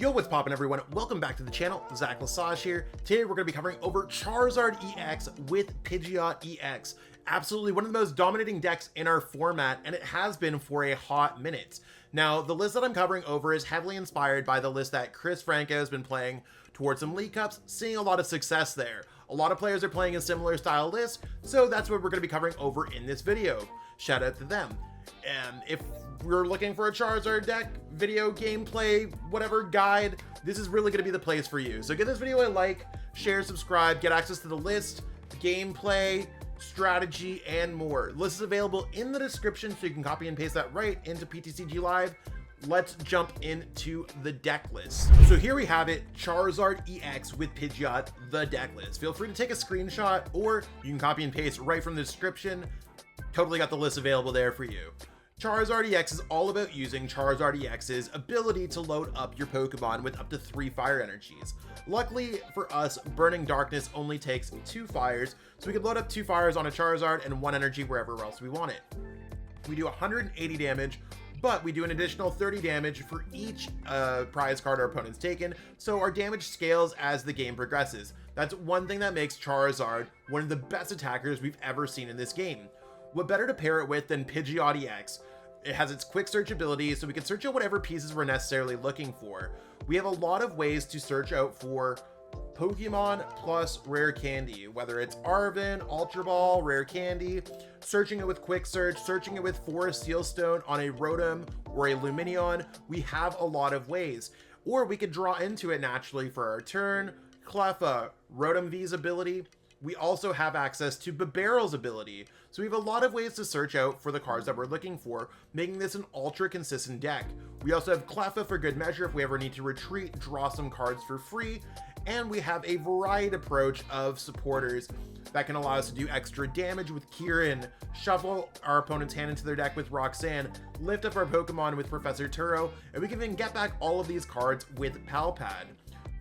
Yo, what's poppin' everyone? Welcome back to the channel. Zach Lesage here. Today we're going to be covering over Charizard EX with Pidgeot EX. Absolutely one of the most dominating decks in our format, and it has been for a hot minute. Now, the list that I'm covering over is heavily inspired by the list that Chris Franco has been playing towards some League Cups, seeing a lot of success there. A lot of players are playing a similar style list, so that's what we're going to be covering over in this video. Shout out to them. And if we're looking for a Charizard deck, video, gameplay, whatever guide, this is really going to be the place for you. So give this video a like, share, subscribe, get access to the list, gameplay, strategy, and more. The list is available in the description, so you can copy and paste that right into PTCG Live. Let's jump into the deck list. So here we have it, Charizard EX with Pidgeot, the deck list. Feel free to take a screenshot, or you can copy and paste right from the description. Totally got the list available there for you. Charizard EX is all about using Charizard EX's ability to load up your Pokemon with up to 3 fire energies. Luckily for us, Burning Darkness only takes 2 fires, so we can load up 2 fires on a Charizard and 1 energy wherever else we want it. We do 180 damage, but we do an additional 30 damage for each prize card our opponent's taken, so our damage scales as the game progresses. That's one thing that makes Charizard one of the best attackers we've ever seen in this game. What better to pair it with than Pidgeot EX? It has its quick search ability, so we can search out whatever pieces we're necessarily looking for. We have a lot of ways to search out for Pokemon plus rare candy, whether it's Arven, Ultra Ball, rare candy, searching it with quick search, searching it with Forest Sealstone on a Rotom or a Lumineon. We have a lot of ways, or we could draw into it naturally for our turn. Cleffa, Rotom V's ability. We also have access to Bibarel's ability, so we have a lot of ways to search out for the cards that we're looking for, making this an ultra consistent deck. We also have Cleffa for good measure if we ever need to retreat, draw some cards for free, and we have a varied approach of supporters that can allow us to do extra damage with Kieran, shuffle our opponent's hand into their deck with Roxanne, lift up our Pokemon with Professor Turo, and we can even get back all of these cards with Palpad.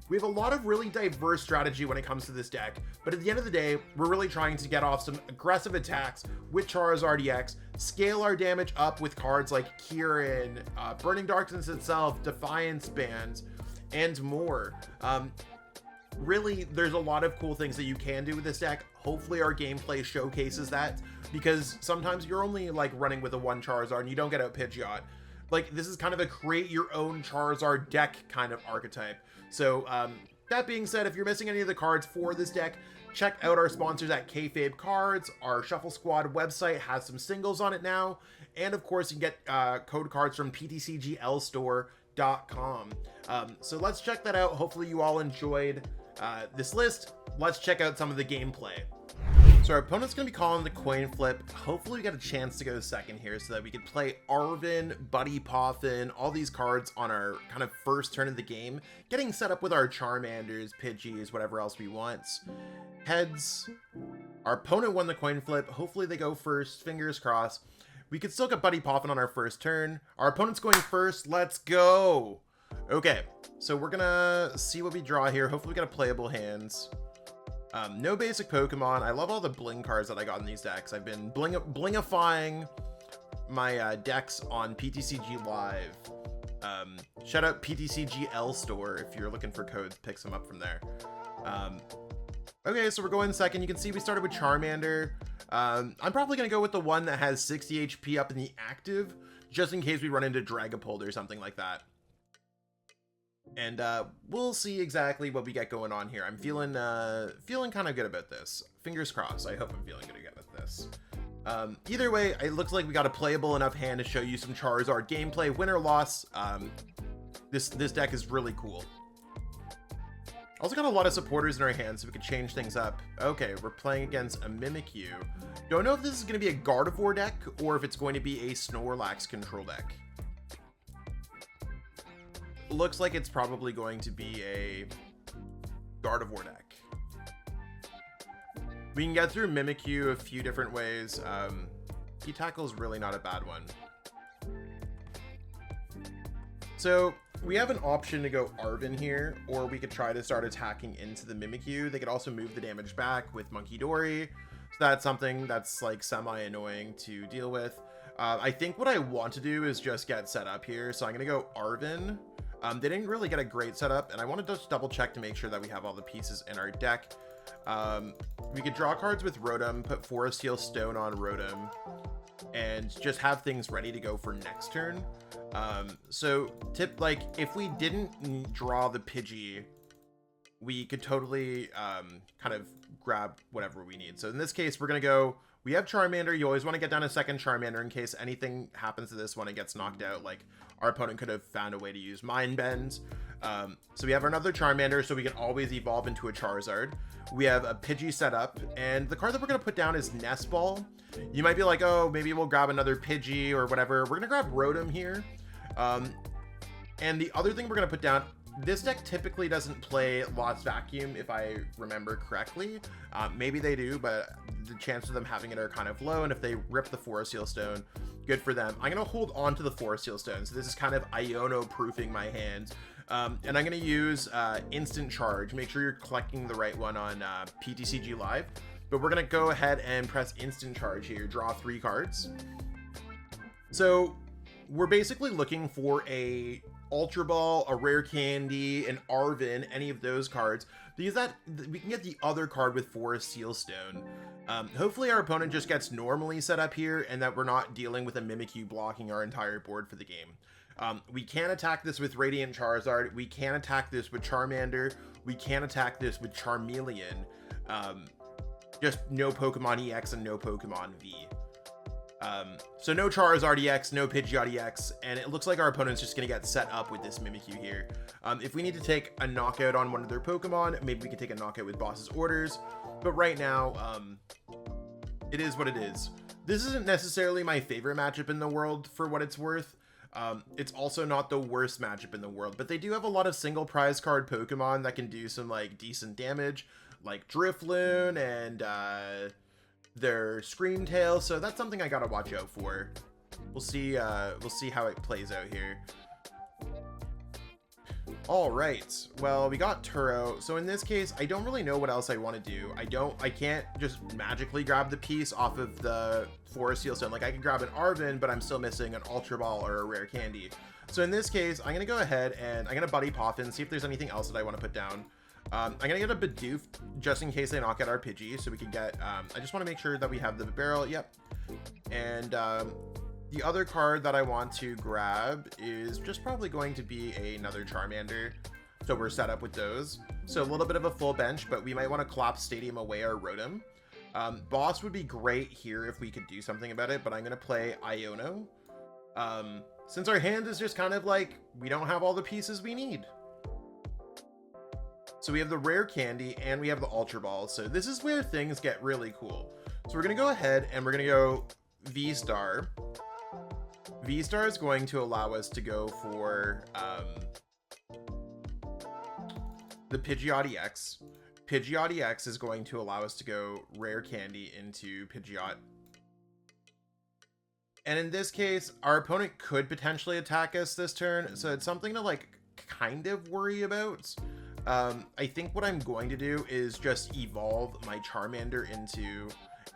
We have a lot of really diverse strategy when it comes to this deck, but at the end of the day, we're really trying to get off some aggressive attacks with Charizard EX, scale our damage up with cards like Kieran, Burning Darkness itself, Defiance Bands, and more. Really, there's a lot of cool things that you can do with this deck. Hopefully our gameplay showcases that, because sometimes you're only like running with a 1 Charizard and you don't get out Pidgeot. Like, this is kind of a create your own Charizard deck kind of archetype. So that being said, if you're missing any of the cards for this deck, check out our sponsors at Kayfabe Cards. Our Shuffle Squad website has some singles on it now, and of course you can get code cards from ptcglstore.com. So let's check that out. Hopefully you all enjoyed this list. Let's check out some of the gameplay. So our opponent's going to be calling the coin flip. Hopefully we get a chance to go second here so that we can play Arven, Buddy Poffin, all these cards on our kind of first turn of the game, getting set up with our Charmanders, Pidgeys, whatever else we want. Heads. Our opponent won the coin flip. Hopefully they go first. Fingers crossed. We could still get Buddy Poffin on our first turn. Our opponent's going first. Let's go. Okay, so we're going to see what we draw here. Hopefully we get a playable hands. No basic Pokemon. I love all the bling cards that I got in these decks. I've been blingifying my decks on PTCG Live. Shout out PTCGL store if you're looking for codes, pick some up from there. Okay, so we're going second. You can see we started with Charmander. I'm probably going to go with the one that has 60 HP up in the active, just in case we run into Dragapult or something like that. And we'll see exactly what we get going on here. I'm feeling kind of good about this. Fingers crossed. I hope I'm feeling good about this. Either way, it looks like we got a playable enough hand to show you some Charizard gameplay. Win or loss, this deck is really cool. Also got a lot of supporters in our hands, so we can change things up. Okay, we're playing against a Mimikyu. Don't know if this is going to be a Gardevoir deck or if it's going to be a Snorlax control deck. Looks like it's probably going to be a Gardevoir deck. We can get through Mimikyu a few different ways. P-Tackle is really not a bad one. So we have an option to go Arven here, or we could try to start attacking into the Mimikyu. They could also move the damage back with Monkey Dory. So that's something that's like semi-annoying to deal with. I think what I want to do is just get set up here. So I'm going to go Arven. They didn't really get a great setup, and I wanted to just double check to make sure that we have all the pieces in our deck. We could draw cards with Rotom, put Forest Heal Stone on Rotom, and just have things ready to go for next turn. So like if we didn't draw the Pidgey, we could totally kind of grab whatever we need. So in this case, we're gonna go, we have Charmander. You always want to get down a second Charmander in case anything happens to this one and gets knocked out. Like our opponent could have found a way to use Mind Bends. So we have another Charmander, so we can always evolve into a Charizard. We have a Pidgey set up, and the card that we're going to put down is Nest Ball. You might be like, oh, maybe we'll grab another Pidgey or whatever. We're going to grab Rotom here. And the other thing we're going to put down, this deck typically doesn't play Lost Vacuum, if I remember correctly. Maybe they do, but the chances of them having it are kind of low, and if they rip the Forest Heal Stone, good for them. I'm going to hold on to the Forest Heal Stone, so this is kind of Iono-proofing my hand. And I'm going to use Instant Charge. Make sure you're collecting the right one on PTCG Live. But we're going to go ahead and press Instant Charge here. Draw 3 cards. So we're basically looking for a Ultra Ball, a Rare Candy, an Arven, any of those cards. Because that we can get the other card with Forest Heal Stone. Hopefully our opponent just gets normally set up here and that we're not dealing with a Mimikyu blocking our entire board for the game. We can attack this with Radiant Charizard. We can attack this with Charmander. We can attack this with Charmeleon. Just no Pokemon EX and no Pokemon V. So no Charizard EX, no Pidgeot EX, and it looks like our opponent's just going to get set up with this Mimikyu here. If we need to take a knockout on one of their Pokemon, maybe we can take a knockout with Boss's Orders. But right now, it is what it is. This isn't necessarily my favorite matchup in the world for what it's worth. It's also not the worst matchup in the world, but they do have a lot of single prize card Pokemon that can do some like decent damage, like Drifloon and their Screamtail, so that's something I gotta watch out for. We'll see how it plays out here. All right, well, we got Turo. So in this case, I don't really know what else I want to do. I can't just magically grab the piece off of the Forest Heal Stone. Like I can grab an Arven, but I'm still missing an Ultra Ball or a Rare Candy. So in this case, I'm gonna go ahead and I'm gonna Buddy PAF and see if there's anything else that I want to put down. I'm gonna get a Bidoof just in case they knock out our Pidgey, so we can get. I just want to make sure that we have the Bibarel. Yep, and the other card that I want to grab is just probably going to be another Charmander. So we're set up with those. So a little bit of a full bench, but we might want to collapse Stadium away our Rotom. Boss would be great here if we could do something about it, but I'm going to play Iono. Since our hand is just kind of like, we don't have all the pieces we need. So we have the Rare Candy and we have the Ultra Ball. So this is where things get really cool. So we're going to go ahead and we're going to go V-Star. V-Star is going to allow us to go for the Pidgeot EX. Pidgeot EX is going to allow us to go Rare Candy into Pidgeot. And in this case, our opponent could potentially attack us this turn, so it's something to like kind of worry about. I think what I'm going to do is just evolve my Charmander into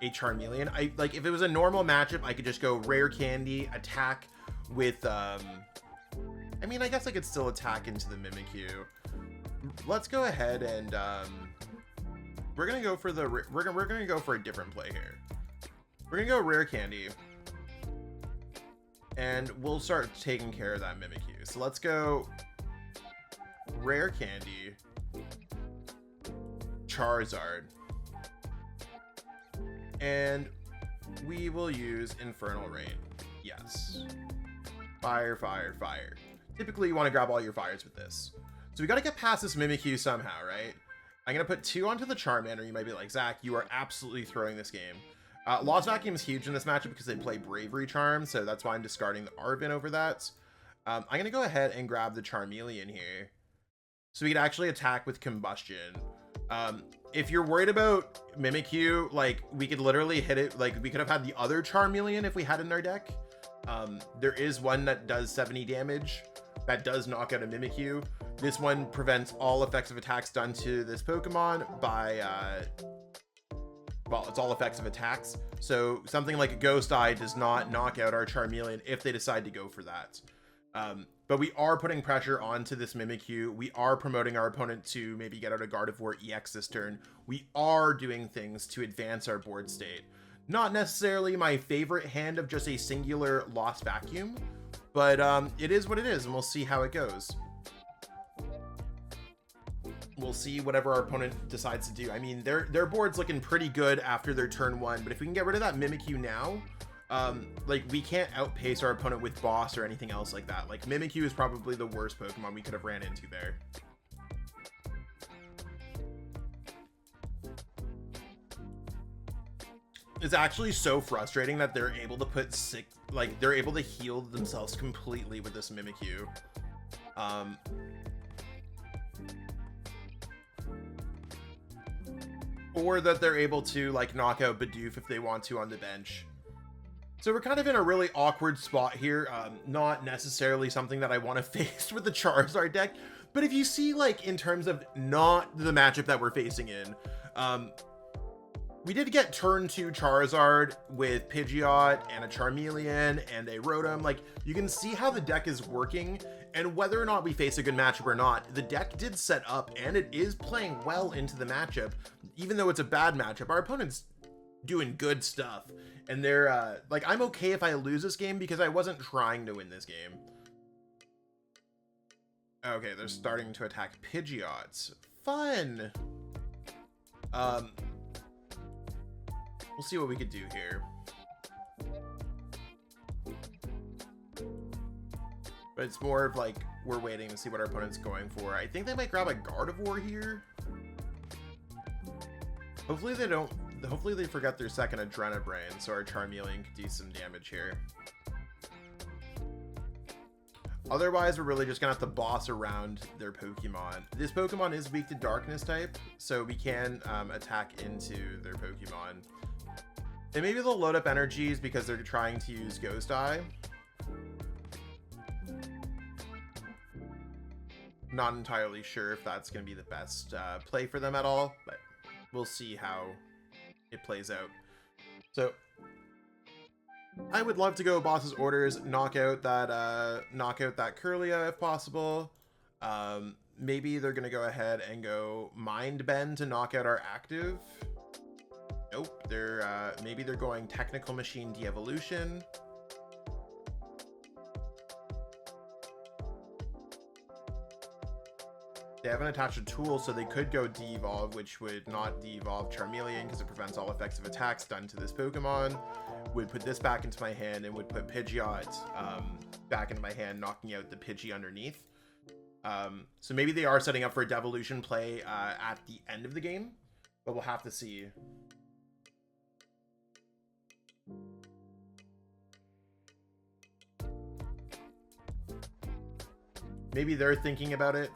a Charmeleon. Like if it was a normal matchup, I could just go Rare Candy, attack with I mean, I guess I could still attack into the Mimikyu. Let's go ahead and we're gonna go for the we're gonna go for a different play here. We're gonna go Rare Candy, and we'll start taking care of that Mimikyu. So let's go Rare Candy, Charizard, and we will use Infernal Rain. Yes. Fire, fire, fire. Typically, you want to grab all your fires with this. So we got to get past this Mimikyu somehow, right? I'm going to put 2 onto the Charmander. You might be like, Zach, you are absolutely throwing this game. Lost Vacuum is huge in this matchup because they play Bravery Charm, so that's why I'm discarding the Arven over that. I'm going to go ahead and grab the Charmeleon here, so we could actually attack with Combustion. If you're worried about Mimikyu, like, we could literally hit it, like, we could have had the other Charmeleon if we had it in our deck. There is one that does 70 damage, that does knock out a Mimikyu. This one prevents all effective attacks done to this Pokemon by, well, it's all effective attacks. So something like a Ghost Eye does not knock out our Charmeleon if they decide to go for that. But we are putting pressure onto this Mimikyu. We are promoting our opponent to maybe get out a Gardevoir EX this turn. We are doing things to advance our board state. Not necessarily my favorite hand of just a singular Lost Vacuum, but it is what it is, and we'll see how it goes. We'll see whatever our opponent decides to do. I mean, their board's looking pretty good after their turn 1, but if we can get rid of that Mimikyu now, like, we can't outpace our opponent with Boss or anything else like that. Like, Mimikyu is probably the worst Pokemon we could have ran into there. It's actually so frustrating that they're able to put they're able to heal themselves completely with this Mimikyu. Or that they're able to, like, knock out Bidoof if they want to on the bench. So we're kind of in a really awkward spot here. Not necessarily something that I want to face with the Charizard deck, but if you see, like, in terms of not the matchup that we're facing in, we did get turn 2 Charizard with Pidgeot and a Charmeleon and a Rotom. Like, you can see how the deck is working, and whether or not we face a good matchup or not, the deck did set up and it is playing well into the matchup. Even though it's a bad matchup, our opponent's doing good stuff. And they're, like, I'm okay if I lose this game because I wasn't trying to win this game. Okay, they're starting to attack Pidgeots. Fun! We'll see what we could do here. But it's more of, like, we're waiting to see what our opponent's going for. I think they might grab a Gardevoir here. Hopefully they don't... Hopefully they forget their second Adrenabrain, so our Charmeleon could do some damage here. Otherwise, we're really just gonna have to boss around their Pokemon. This Pokemon is weak to Darkness type, so we can attack into their Pokemon. And maybe they'll load up energies because they're trying to use Ghost Eye. Not entirely sure if that's going to be the best play for them at all, but we'll see how it plays out. So I would love to go Boss's orders, knock out that Kirlia if possible. Maybe they're going to go ahead and go Mind Bend to knock out our active. Nope, maybe they're going Technical Machine De-Evolution. They haven't attached a tool, so they could go De-Evolve, which would not De-Evolve Charmeleon because it prevents all effective attacks done to this Pokemon. Would put this back into my hand and would put Pidgeot back into my hand, knocking out the Pidgey underneath. So maybe they are setting up for a Devolution play at the end of the game, but we'll have to see. Maybe they're thinking about it.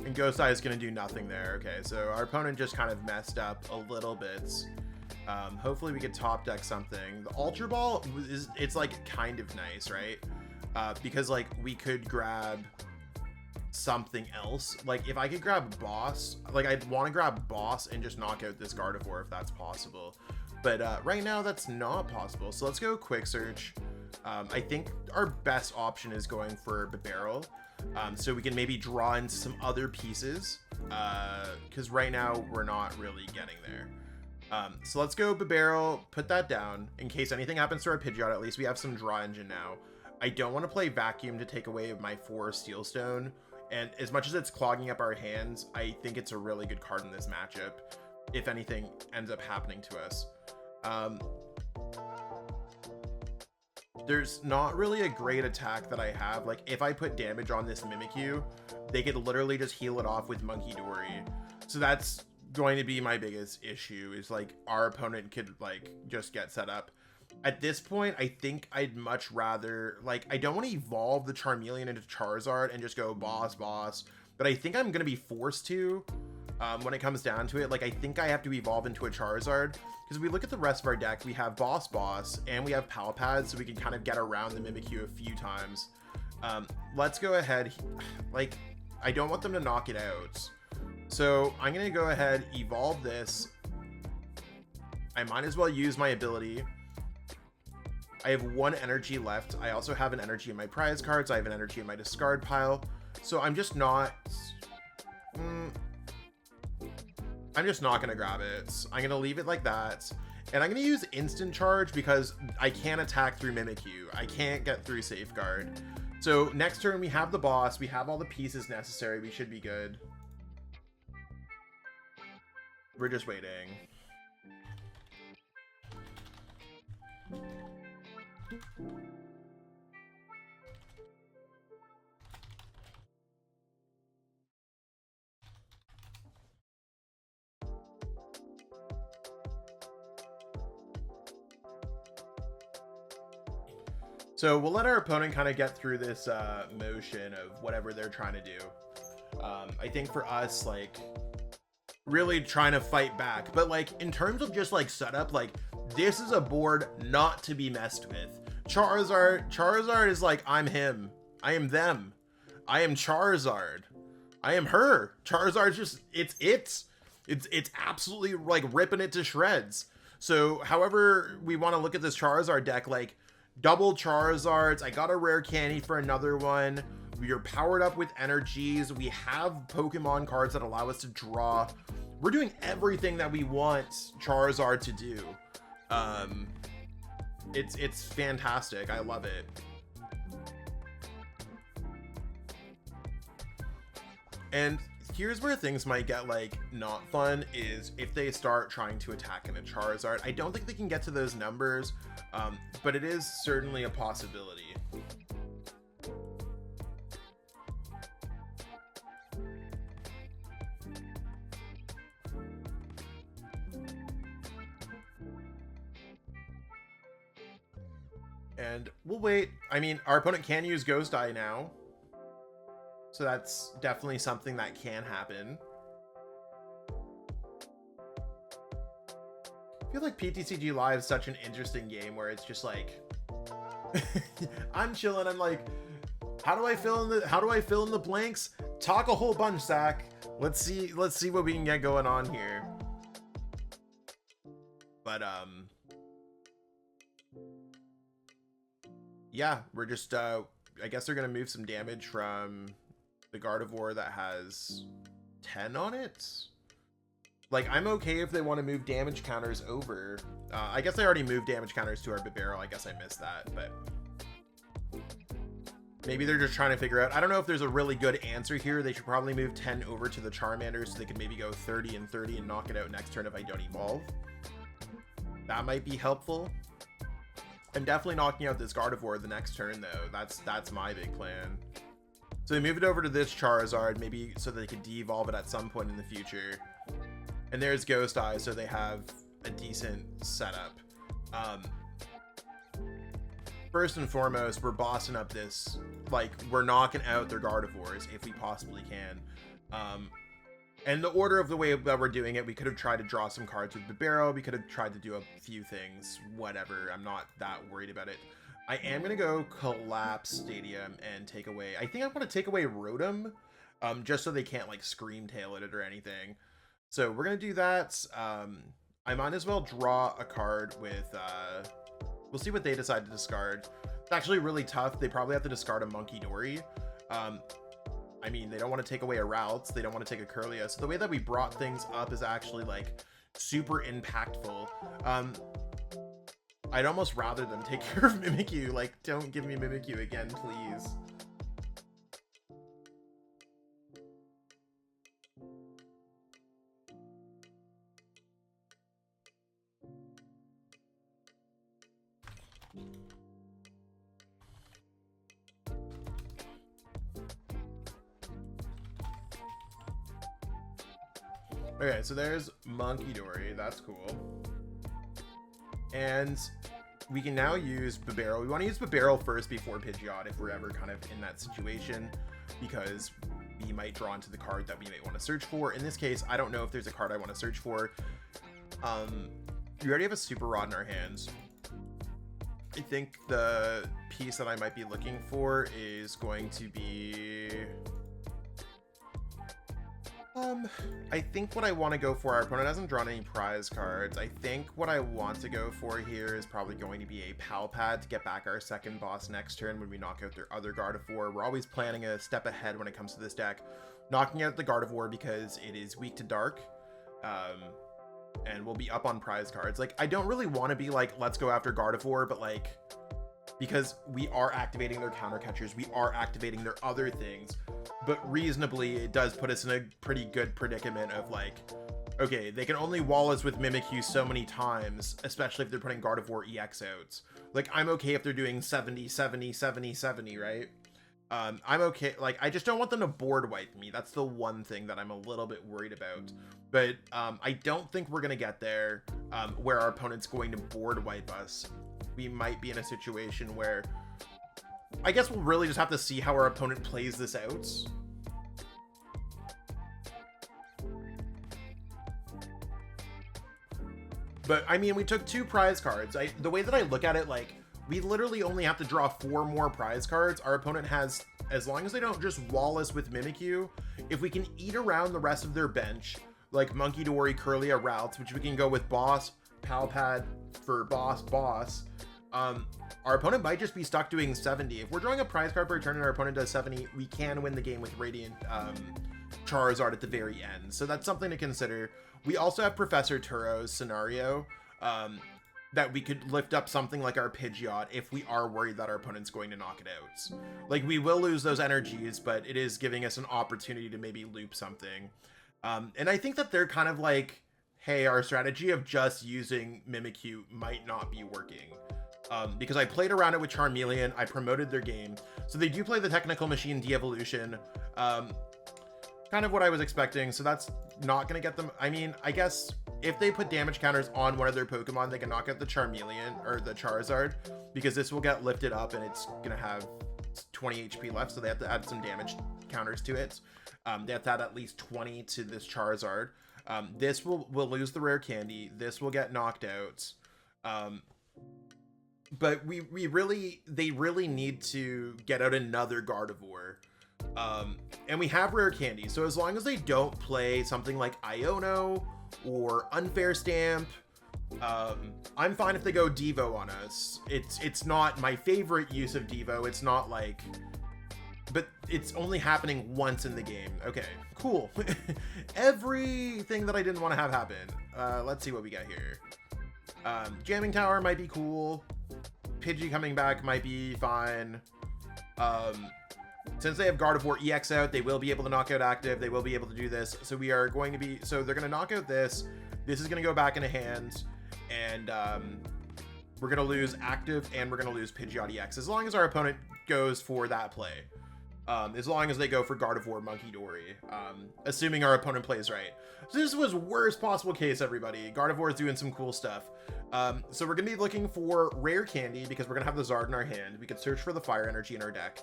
And Ghost Eye is going to do nothing there. Okay, so our opponent just kind of messed up a little bit. Hopefully we could top deck something. The Ultra Ball, it's like kind of nice, right? Because like we could grab something else. Like if I could grab Boss, like I'd want to grab Boss and just knock out this Gardevoir if that's possible. But right now that's not possible. So let's go Quick Search. I think our best option is going for Bibarel. So we can maybe draw into some other pieces. Because right now we're not really getting there. So let's go Bibarel, put that down. In case anything happens to our Pidgeot, at least we have some draw engine now. I don't want to play Vacuum to take away my 4 Steel Stone. And as much as it's clogging up our hands, I think it's a really good card in this matchup. If anything ends up happening to us. There's not really a great attack that I have. Like if I put damage on this Mimikyu, they could literally just heal it off with Monkey Dory. So that's going to be my biggest issue, is like our opponent could like just get set up. At this point, I think I'd much rather, like, I don't want to evolve the Charmeleon into Charizard and just go boss, but I think I'm going to be forced to when it comes down to it. Like, I think I have to evolve into a Charizard, because if we look at the rest of our deck, we have boss, and we have Palpad, so we can kind of get around the Mimikyu a few times. Let's go ahead. Like, I don't want them to knock it out. So I'm going to go ahead, evolve this. I might as well use my ability. I have 1 energy left. I also have an energy in my prize cards. I have an energy in my discard pile. So I'm just not... I'm just not going to grab it. I'm going to leave it like that. And I'm going to use Instant Charge because I can't attack through Mimikyu. I can't get through Safeguard. So next turn we have the boss. We have all the pieces necessary. We should be good. We're just waiting. So we'll let our opponent kind of get through this motion of whatever they're trying to do. I think for us, like, really trying to fight back. But, like, in terms of just, like, setup, like, this is a board not to be messed with. Charizard is like, I'm him. I am them. I am Charizard. I am her. Charizard's just, it's absolutely, like, ripping it to shreds. So, however we want to look at this Charizard deck, like, double Charizards. I got a rare candy for another one. We are powered up with energies. We have Pokemon cards that allow us to draw. We're doing everything that we want Charizard to do. It's fantastic. I love it. And here's where things might get, like, not fun, is if they start trying to attack in a Charizard. I don't think they can get to those numbers, but it is certainly a possibility. And we'll wait. I mean, our opponent can use Ghost Eye now. So that's definitely something that can happen. I feel like PTCG Live is such an interesting game where it's just like I'm chilling. I'm like, how do I fill in the blanks? Talk a whole bunch, Zach. Let's see what we can get going on here. But yeah, we're just I guess they're gonna move some damage from the Gardevoir that has 10 on it. Like, I'm okay if they want to move damage counters over. I guess I already moved damage counters to our Bibarel. I guess I missed that, but maybe they're just trying to figure out. I don't know if there's a really good answer here. They should probably move 10 over to the Charmander so they could maybe go 30 and 30 and knock it out next turn if I don't evolve. That might be helpful. I'm definitely knocking out this Gardevoir the next turn, though. That's my big plan. So they move it over to this Charizard, maybe so they could de-evolve it at some point in the future. And there's Ghost Eye, so they have a decent setup. First and foremost, we're bossing up this, like, we're knocking out their Gardevoirs if we possibly can. And the order of the way that we're doing it, we could have tried to draw some cards with Bibarel. We could have tried to do a few things, whatever. I'm not that worried about it. I am going to go Collapse Stadium and take away, I think I want to take away Rotom, just so they can't, like, Scream Tail at it or anything. So we're going to do that. I might as well draw a card with, we'll see what they decide to discard. It's actually really tough. They probably have to discard a Monkey Dory. I mean, they don't want to take away a Routes. They don't want to take a Curlia. So the way that we brought things up is actually, like, super impactful. I'd almost rather them take care of Mimikyu. Like, don't give me Mimikyu again, please. Okay, so there's Monkey Dory. That's cool. And we can now use Bibarel. We want to use Bibarel first before Pidgeot if we're ever kind of in that situation, because we might draw into the card that we may want to search for. In this case, I don't know if there's a card I want to search for. We already have a Super Rod in our hands. I think the piece that I might be looking for is going to be... I think what I want to go for, our opponent hasn't drawn any prize cards. I think what I want to go for here is probably going to be a Pal Pad to get back our second boss next turn when we knock out their other Gardevoir. We're always planning a step ahead when it comes to this deck. Knocking out the Gardevoir because it is weak to Dark. And we'll be up on prize cards. Like, I don't really want to be like, let's go after Gardevoir, but like, because we are activating their counter catchers, we are activating their other things, but reasonably it does put us in a pretty good predicament of like, okay, they can only wall us with Mimikyu so many times, especially if they're putting Gardevoir EX outs. Like, I'm okay if they're doing 70, 70, 70, 70, right? I'm okay. Like, I just don't want them to board wipe me. That's the one thing that I'm a little bit worried about. But I don't think we're going to get there where our opponent's going to board wipe us. We might be in a situation where I guess we'll really just have to see how our opponent plays this out. But I mean, we took 2 prize cards. The way that I look at it, like, we literally only have to draw 4 more prize cards. Our opponent has, as long as they don't just wall us with Mimikyu, if we can eat around the rest of their bench, like Monkey Dory, Curlia routes, which we can go with Boss, Pal Pad for Boss, our opponent might just be stuck doing 70. If we're drawing a prize card per turn and our opponent does 70, we can win the game with Radiant Charizard at the very end. So that's something to consider. We also have Professor Turo's scenario that we could lift up something like our Pidgeot if we are worried that our opponent's going to knock it out. Like, we will lose those energies, but it is giving us an opportunity to maybe loop something. And I think that they're kind of like, hey, our strategy of just using Mimikyu might not be working. Because I played around it with Charmeleon, I promoted their game. So they do play the Technical Machine de-evolution. Kind of what I was expecting, so that's not going to get them. I mean, I guess if they put damage counters on one of their Pokemon, they can knock out the Charmeleon or the Charizard, because this will get lifted up and it's going to have 20 HP left, so they have to add some damage counters to it. They have to add at least 20 to this Charizard. This will lose the rare candy. This will get knocked out. But they really need to get out another Gardevoir. And we have rare candy, so as long as they don't play something like Iono or Unfair Stamp, I'm fine if they go Devo on us. It's not my favorite use of Devo. It's not like, but it's only happening once in the game. Okay, cool. Everything that I didn't want to have happen. Let's see what we got here. Jamming Tower might be cool. Pidgey coming back might be fine. Since they have Gardevoir EX out, they will be able to knock out active. They will be able to do this. So we are going to be, so they're going to knock out this. This is going to go back into hand. And we're going to lose active and we're going to lose Pidgeot EX. As long as our opponent goes for that play. As long as they go for Gardevoir Monkey Dory. Assuming our opponent plays right. So this was worst possible case, everybody. Gardevoir is doing some cool stuff. So we're going to be looking for rare candy because we're going to have the Zard in our hand. We could search for the fire energy in our deck.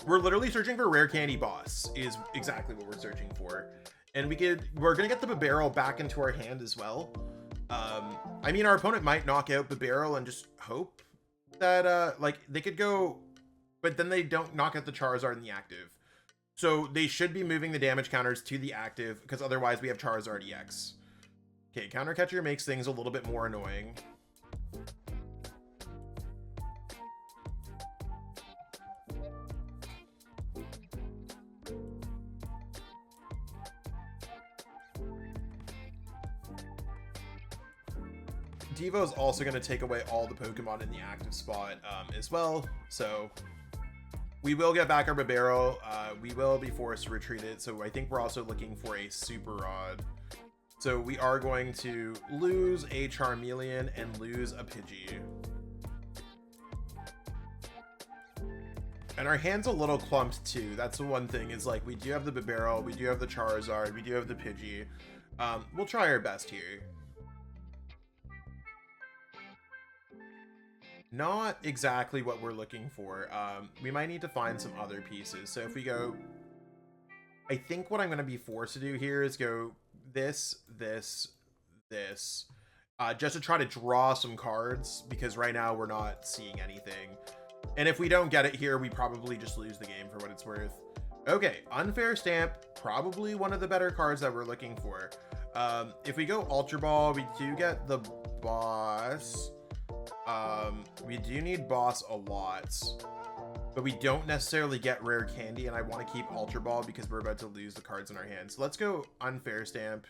We're literally searching for rare candy boss is exactly what we're searching for. And we're going to get the Bibarel back into our hand as well. I mean, our opponent might knock out Bibarel and just hope that, like, they could go, but then they don't knock out the Charizard in the active. So they should be moving the damage counters to the active because otherwise we have Charizard EX. Okay, Counter Catcher makes things a little bit more annoying. Devo is also going to take away all the Pokemon in the active spot as well, so we will get back our Bibarel. We will be forced to retreat it, so I think we're also looking for a Super Rod. So we are going to lose a Charmeleon and lose a Pidgey. And our hand's a little clumped too. That's the one thing, is like, we do have the Bibarel, we do have the Charizard, we do have the Pidgey. We'll try our best here. Not exactly what we're looking for. We might need to find some other pieces. So if we go, I think what I'm going to be forced to do here is go this, just to try to draw some cards, because right now we're not seeing anything. And if we don't get it here, we probably just lose the game for what it's worth. Okay, Unfair Stamp, probably one of the better cards that we're looking for. If we go Ultra Ball, we do get the boss. We do need boss a lot, but we don't necessarily get rare candy, and I want to keep Ultra Ball because we're about to lose the cards in our hands. So let's go Unfair Stamp,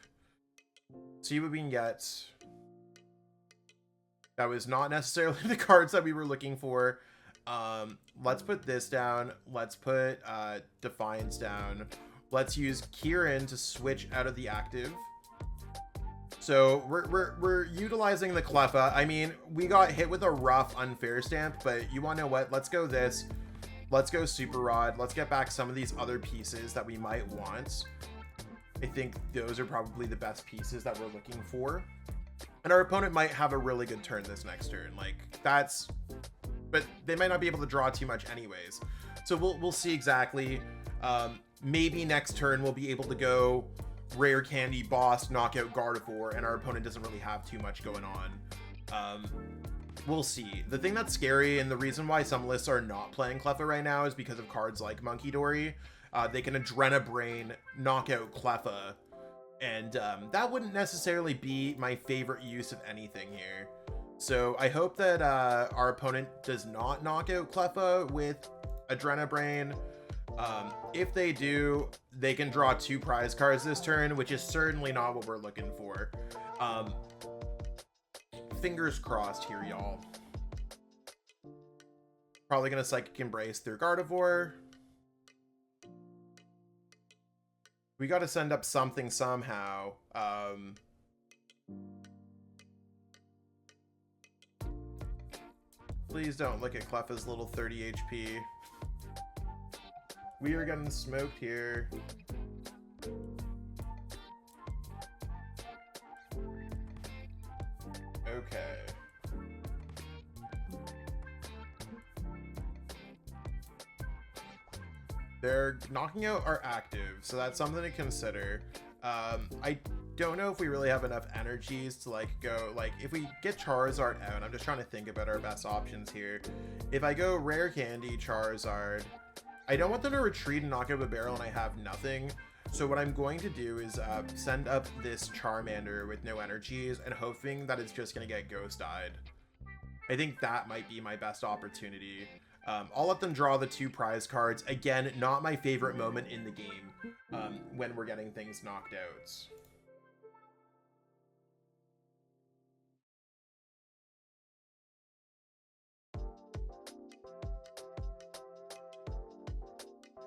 see what we can get. That was not necessarily the cards that we were looking for. Let's put this down. Let's put Defiance down. Let's use Kieran to switch out of the active. So we're utilizing the Cleffa. I mean, we got hit with a rough Unfair Stamp, but you want to know what? Let's go this. Let's go Super Rod. Let's get back some of these other pieces that we might want. I think those are probably the best pieces that we're looking for. And our opponent might have a really good turn this next turn. Like, that's... But they might not be able to draw too much anyways. So we'll see exactly. Maybe next turn we'll be able to go Rare Candy, Boss, Knockout, Gardevoir, and our opponent doesn't really have too much going on. We'll see. The thing that's scary, and the reason why some lists are not playing Cleffa right now, is because of cards like Monkey Dory. They can Adrenabrain, Knockout Cleffa, and that wouldn't necessarily be my favorite use of anything here. So I hope that our opponent does not knock out Cleffa with Adrenabrain. If they do, they can draw 2 prize cards this turn, which is certainly not what we're looking for. Fingers crossed here, y'all. Probably gonna Psychic Embrace through Gardevoir. We gotta send up something somehow. Please don't look at Cleffa's little 30 HP. We are getting smoked here. Okay. They're knocking out our active, so that's something to consider. I don't know if we really have enough energies to like go, like if we get Charizard out, I'm just trying to think about our best options here. If I go Rare Candy, Charizard, I don't want them to retreat and knock out Bibarel and I have nothing. So what I'm going to do is send up this Charmander with no energies and hoping that it's just going to get Ghost-Eyed. I think that might be my best opportunity. I'll let them draw the 2 prize cards. Again, not my favorite moment in the game when we're getting things knocked out.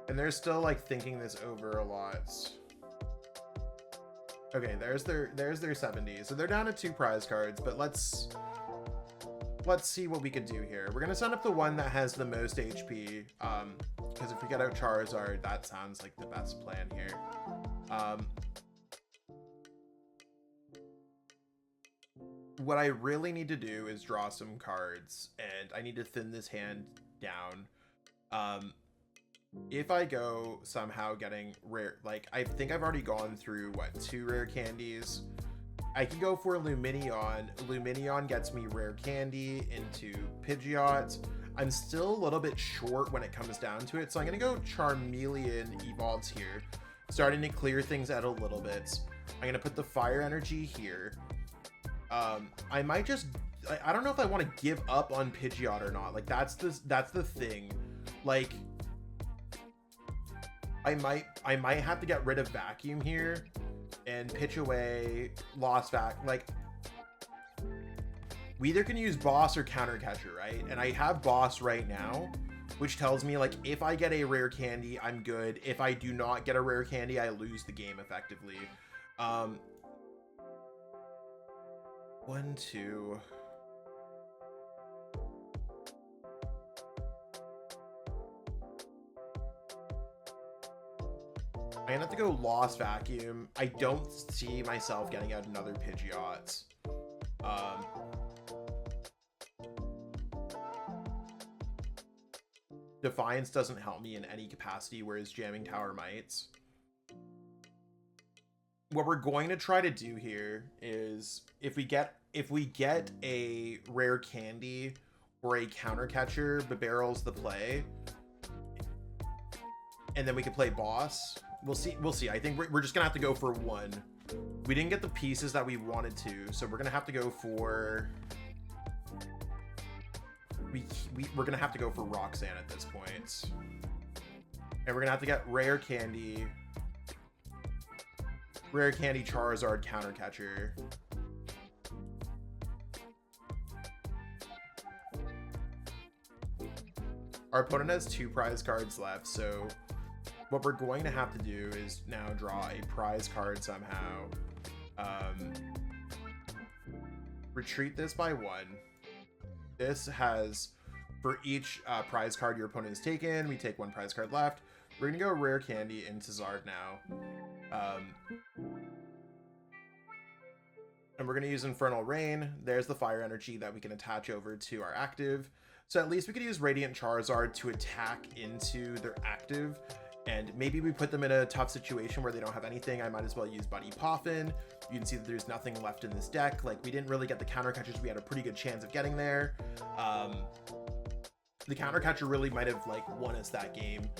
And they're still like thinking this over a lot. Okay, there's their 70. So they're down to 2 prize cards, but let's see what we can do here. We're gonna send up the one that has the most HP, because if we get out Charizard, that sounds like the best plan here. What I really need to do is draw some cards, and I need to thin this hand down. If I go somehow getting rare, like I think I've already gone through what, 2 rare candies. I can go for Lumineon. Lumineon gets me rare candy into Pidgeot. I'm still a little bit short when it comes down to it, so I'm gonna go Charmeleon Evolves here, starting to clear things out a little bit. I'm gonna put the Fire Energy here. I might just, I don't know if I want to give up on Pidgeot or not. Like that's the thing. Like I might have to get rid of Vacuum here and pitch away Lost Vac. Like we either can use Boss or Counter Catcher, right? And I have Boss right now, which tells me like if I get a rare candy, I'm good. If I do not get a rare candy, I lose the game effectively. 1, 2. I'm gonna have to go Lost Vacuum. I don't see myself getting out another Pidgeot. Defiance doesn't help me in any capacity, whereas Jamming Tower might. What we're going to try to do here is if we get a rare candy or a counter catcher, Bibarel's the play. and then we can play boss. We'll see. I think we're just gonna have to go for one. We didn't get the pieces that we wanted to, so we're gonna have to go for we're gonna have to go for Roxanne at this point, and we're gonna have to get rare candy Charizard counter catcher. Our opponent has 2 prize cards left, so what we're going to have to do is now draw a prize card somehow. Retreat this by 1. This has, for each prize card your opponent has taken, we take 1 prize card left. We're gonna go rare candy into Zard now. And we're gonna use Infernal Rain. There's the fire energy that we can attach over to our active. So at least we could use Radiant Charizard to attack into their active. And maybe we put them in a tough situation where they don't have anything. I might as well use Bibarel PAF in. You can see that there's nothing left in this deck. Like, we didn't really get the counter catchers. We had a pretty good chance of getting there. The counter catcher really might have like won us that game.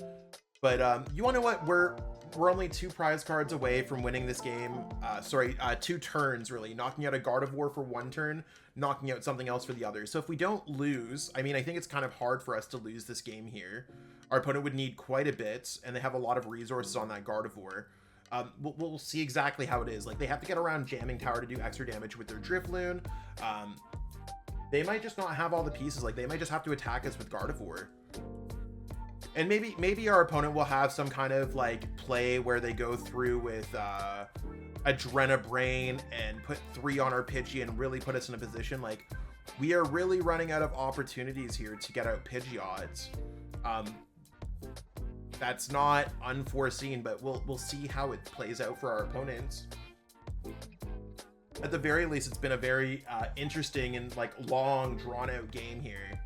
But you wanna know what? We're only 2 prize cards away from winning this game. 2 turns really. Knocking out a Gardevoir for 1 turn, knocking out something else for the other. So if we don't lose, I mean, I think it's kind of hard for us to lose this game here. Our opponent would need quite a bit, and they have a lot of resources on that Gardevoir. We'll see exactly how it is. Like, they have to get around Jamming Tower to do extra damage with their Drifloon. They might just not have all the pieces. Like, they might just have to attack us with Gardevoir. And maybe our opponent will have some kind of like play where they go through with Adrenabrain and put 3 on our Pidgey and really put us in a position. Like, we are really running out of opportunities here to get out Pidgeot. That's not unforeseen, but we'll see how it plays out for our opponents. At the very least, it's been a very interesting and like long, drawn out game here.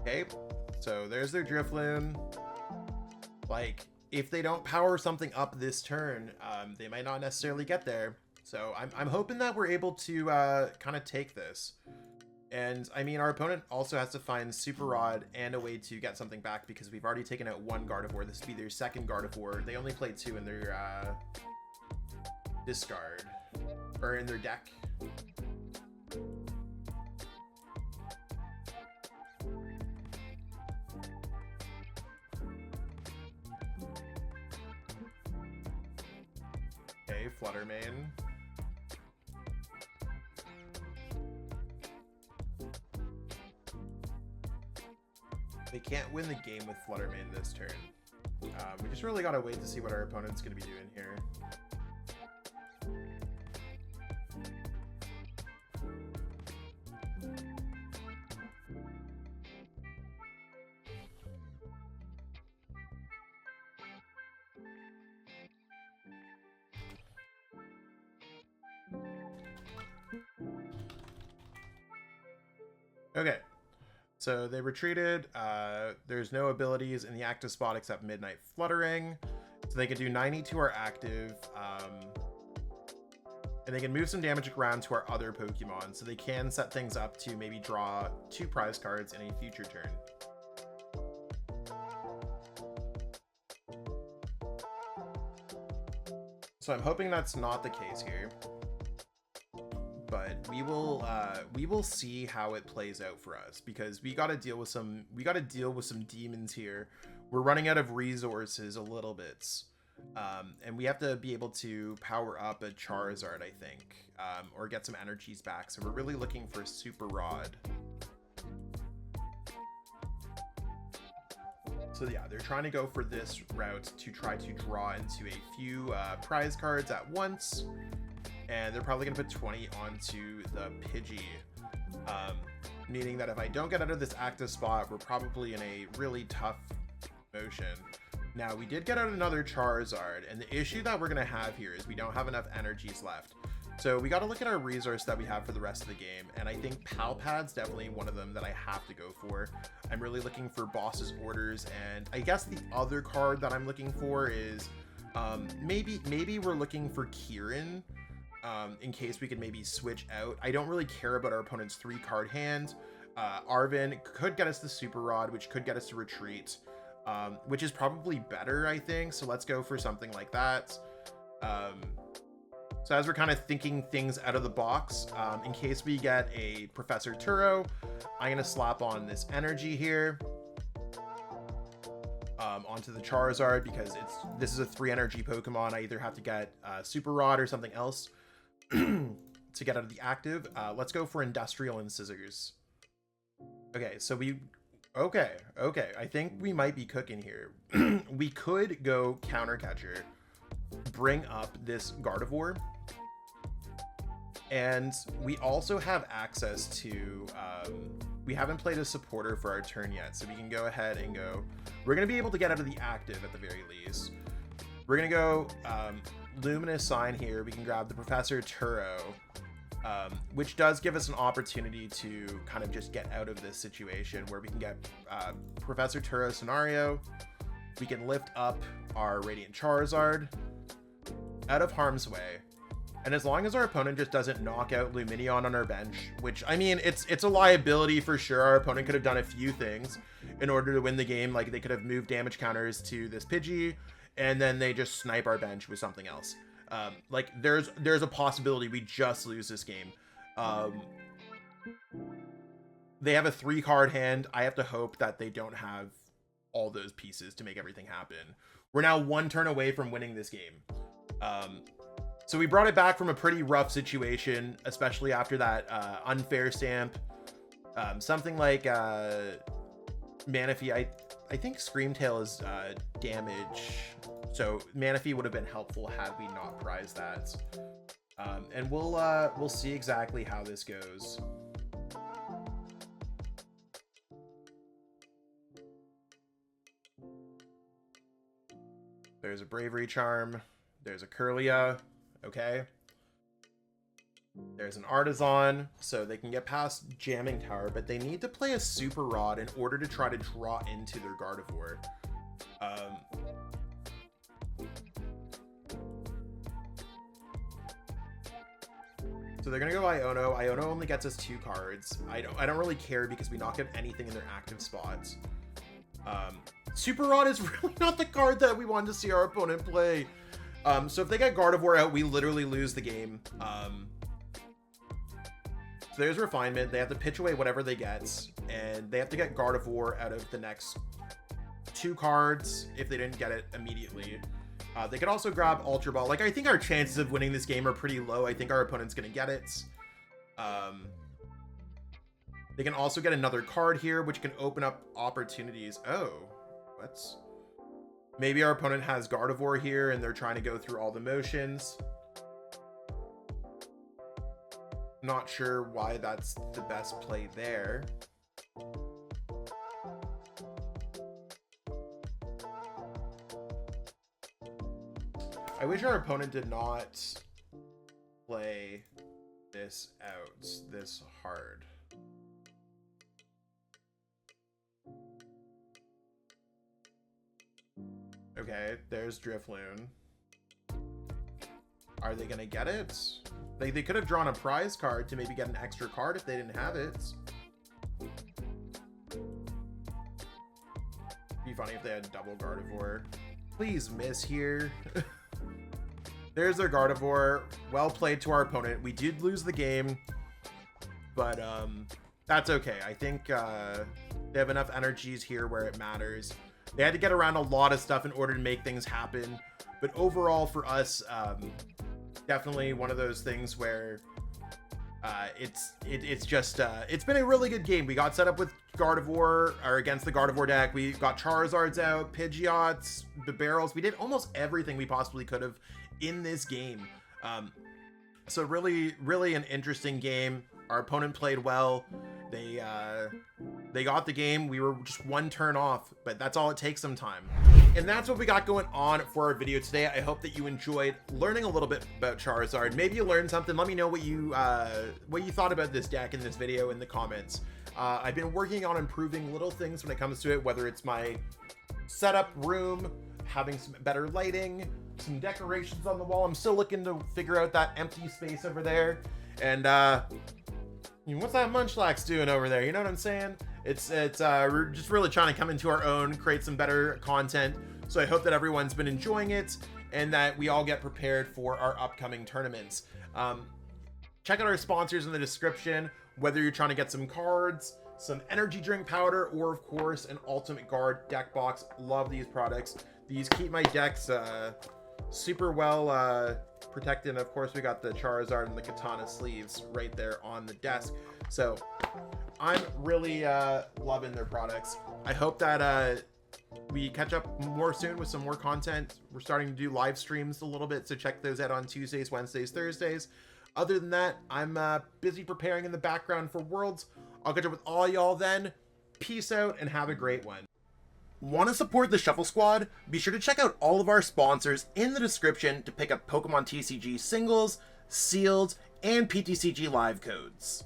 Okay, so there's their Drifloon. Like, if they don't power something up this turn, they might not necessarily get there. So I'm hoping that we're able to kind of take this. And I mean, our opponent also has to find Super Rod and a way to get something back, because we've already taken out 1 Gardevoir. This would be their 2nd Gardevoir. They only played 2 in their discard, or in their deck. Okay, Fluttermane. They can't win the game with Fluttermane this turn. We just really gotta wait to see what our opponent's gonna be doing here. Okay, so they retreated. There's no abilities in the active spot except Midnight Fluttering. So they can do 90 to our active. And they can move some damage around to our other Pokemon. So they can set things up to maybe draw 2 prize cards in a future turn. So I'm hoping that's not the case here. But we will see how it plays out for us, because we got to deal with some demons here. We're running out of resources a little bit, and we have to be able to power up a Charizard, I think, or get some energies back. So we're really looking for a Super Rod. So yeah, they're trying to go for this route to try to draw into a few prize cards at once. And they're probably going to put 20 onto the Pidgey, meaning that if I don't get out of this active spot, we're probably in a really tough motion. Now, we did get out another Charizard, and the issue that we're going to have here is we don't have enough energies left. So we got to look at our resource that we have for the rest of the game, and I think Palpad's definitely one of them that I have to go for. I'm really looking for Boss's Orders, and I guess the other card that I'm looking for is maybe we're looking for Kieran, in case we could maybe switch out. I don't really care about our opponent's 3-card hand. Arven could get us the Super Rod, which could get us to Retreat, which is probably better, I think. So let's go for something like that. So as we're kind of thinking things out of the box, in case we get a Professor Turo, I'm going to slap on this energy here onto the Charizard, because this is a 3-energy Pokemon. I either have to get Super Rod or something else to get out of the active. Let's go for Industrial and Scissors. Okay, so okay, I think we might be cooking here. We could go Counter Catcher, bring up this Gardevoir, and we also have access to, we haven't played a supporter for our turn yet, so we can go ahead and go, we're going to be able to get out of the active at the very least. We're going to go Luminous Sign here. We can grab the Professor Turo, which does give us an opportunity to kind of just get out of this situation where we can get Professor Turo scenario. We can lift up our Radiant Charizard out of harm's way. And as long as our opponent just doesn't knock out Lumineon on our bench, which, I mean, it's a liability for sure. Our opponent could have done a few things in order to win the game. Like, they could have moved damage counters to this Pidgey, and then they just snipe our bench with something else. Like, there's a possibility we just lose this game. They have a 3-card hand. I have to hope that they don't have all those pieces to make everything happen. We're now 1 turn away from winning this game. So we brought it back from a pretty rough situation, especially after that unfair stamp. Something like Manaphy, I think Screamtail is damage, so Manaphy would have been helpful had we not prized that. And we'll see exactly how this goes. There's a Bravery Charm. There's a Curlia. Okay. There's an Artisan, so they can get past Jamming Tower, but they need to play a Super Rod in order to try to draw into their Gardevoir. So they're gonna go Iono. Iono only gets us 2 cards. I don't really care because we knock out anything in their active spots. Super Rod is really not the card that we wanted to see our opponent play. So if they get Gardevoir out, we literally lose the game. So there's Refinement. They have to pitch away whatever they get, and they have to get Gardevoir out of the next 2 cards if they didn't get it immediately. They could also grab Ultra Ball. Like, I think our chances of winning this game are pretty low. I think our opponent's going to get it. They can also get another card here, which can open up opportunities. Oh, what's... Maybe our opponent has Gardevoir here, and they're trying to go through all the motions. Not sure why that's the best play there. I wish our opponent did not play this out this hard. Okay, there's Drifloon. Are they gonna get it? They could have drawn a prize card to maybe get an extra card if they didn't have it. Be funny if they had double Gardevoir. Please miss here. There's their Gardevoir. Well played to our opponent. We did lose the game, but that's okay. I think they have enough energies here where it matters. They had to get around a lot of stuff in order to make things happen, but overall for us, definitely one of those things where it's just it's been a really good game. We got set up with Gardevoir, or against the Gardevoir deck. We got Charizards out, Pidgeots, Bibarels. We did almost everything we possibly could have in this game. So really an interesting game. Our opponent played well. They got the game. We were just 1 turn off, but that's all it takes sometimes. And that's what we got going on for our video today. I hope that you enjoyed learning a little bit about Charizard. Maybe you learned something. Let me know what you thought about this deck in this video in the comments. I've been working on improving little things when it comes to it, whether it's my setup room, having some better lighting, some decorations on the wall. I'm still looking to figure out that empty space over there. And what's that Munchlax doing over there? You know what I'm saying? We're just really trying to come into our own, create some better content. So I hope that everyone's been enjoying it and that we all get prepared for our upcoming tournaments. Check out our sponsors in the description, whether you're trying to get some cards, some energy drink powder, or of course an ultimate guard deck box. Love these products. These keep my decks super well protected. And of course we got the Charizard and the Katana sleeves right there on the desk. So I'm really loving their products. I hope that we catch up more soon with some more content. We're starting to do live streams a little bit, so check those out on Tuesdays, Wednesdays, Thursdays. Other than that, I'm busy preparing in the background for Worlds. I'll catch up with all y'all then. Peace out and have a great one. Want to support the Shuffle Squad? Be sure to check out all of our sponsors in the description to pick up Pokemon TCG singles, sealed, and PTCG live codes.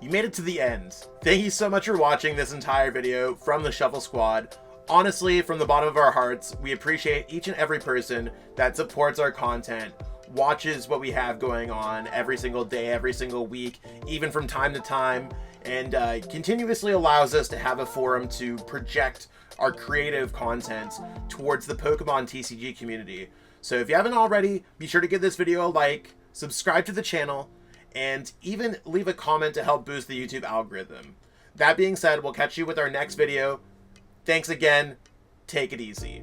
You made it to the end. Thank you so much for watching this entire video from the Shuffle Squad. Honestly, from the bottom of our hearts, we appreciate each and every person that supports our content, watches what we have going on every single day, every single week, even from time to time, and continuously allows us to have a forum to project our creative content towards the Pokemon TCG community. So if you haven't already, be sure to give this video a like, subscribe to the channel, and even leave a comment to help boost the YouTube algorithm. That being said, we'll catch you with our next video. Thanks again. Take it easy.